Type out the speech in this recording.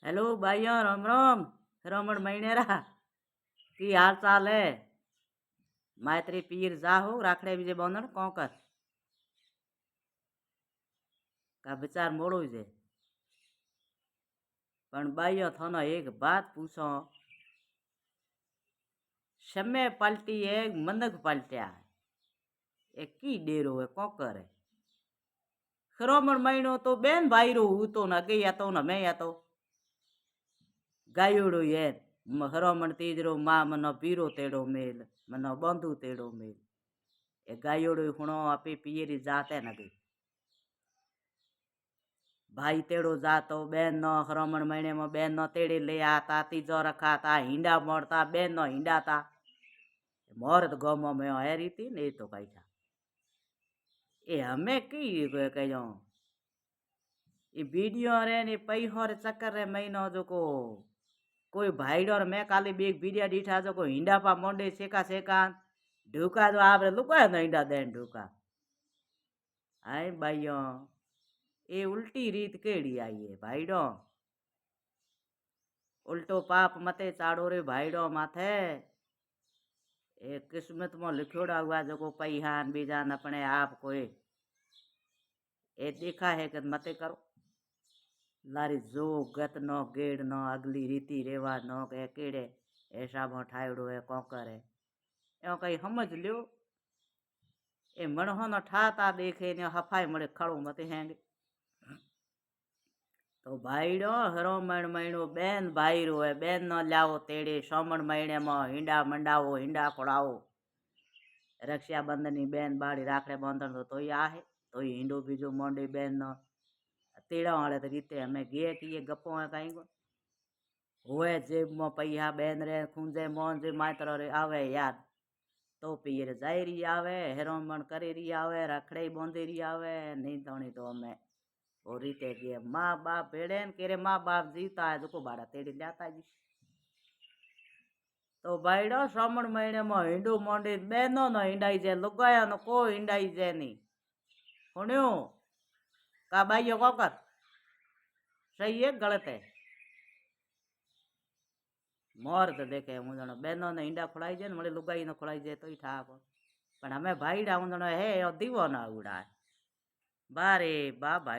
Hello भाइयों, राम राम। रमण महीनेरा की हाल चाल है? मायत्री पीर जा हो राखड़े बीजे बंधन कोकर का विचार मोड़ो जे। पण भाइयों थानो एक बात पूछो, समय पलटी है मंदक पलटिया है, एक की डेरो है कोकर है। श्रावण महीनो तो बेन भाई रो तो न गई तो न मैं तो गायोड़ो ये श्रावण तीजरो माँ मनो पीरो तेड़ो मेल मनो बंधु तेड़ो मेल ए गायोड़ो हुणो आपे पियरी जाते न गई भाई तेड़ो जातो बेन नो श्रावण महीने में बेन नो तेड़े ले आता तीजो रखाता हिंडा मोड़ता बेन नो हिंडा था मोर तो गमो में है रीति नहीं तो कही था ए हमें की कहो ये वीडियो रे ने पैहो रे चक्कर रे महीनो जो को कोई भाई डर मैं काली बेग वीडियो दीठा जो को हिंडा पा मोंडे सेका सेका ढूका जो आप लुका ना हिंडा देन ढूका हाय भाइयों ए उल्टी रीत केड़ी आई है भाईडो उल्टो पाप मते चाड़ो रे भाईडो माथे ए किस्मत में लिखोड़ा हुआ जो पैहान बीजान अपने आप कोई ए देखा है कि मते करो लारी जो गत नो गेड़ नो अगली रीति रिवाज नो के केड़े ऐसा भो ठायड़ो है कोकर है यो कहीं समझ लियो ए मणहो नो ठाता देखे ने हफाई मड़े खड़ो मते हैंगे तो भाईडो श्रावण महीनो बेन भाई रो है बेन न लाओ तेड़े श्रावण महीने में हिंडा मंडावो हिंडा खोड़ाओ रक्षाबंधन बेन बाड़ी राखड़े बांधन तो ही आहे तो ही हिंडो बीजो मोंडे बेन न तेड़ा वाले तो रीते हमें गे कि ये गप्पो है कहीं को होए जेब में पैहा बेन रे खूंजे मोन जे मात्र रे आवे याद तो पीर जाई रही आवे हेरोमन करे रही आवे रखड़े बांधे रही आवे नहीं तो हमें और रीते के माँ बाप भेड़े केरे माँ बाप जीता है जो बाड़ा तेड़ी जाता जी तो भाईडो श्रावण महीने में हिंडू मोंडी बेनो न हिंडाई जे लुगाया न को हिंडाई जे नहीं सुनियो का भाईयो कोकर सही है गलत है मोर तो देखे हूँ जनो बेनो ने हिंडा खुड़ाई जे मरे लुगाई न खुड़ाई जे तो ही था पण हमें भाईडा हूँ जनो है दीवो ना उड़ा बारे बा भाई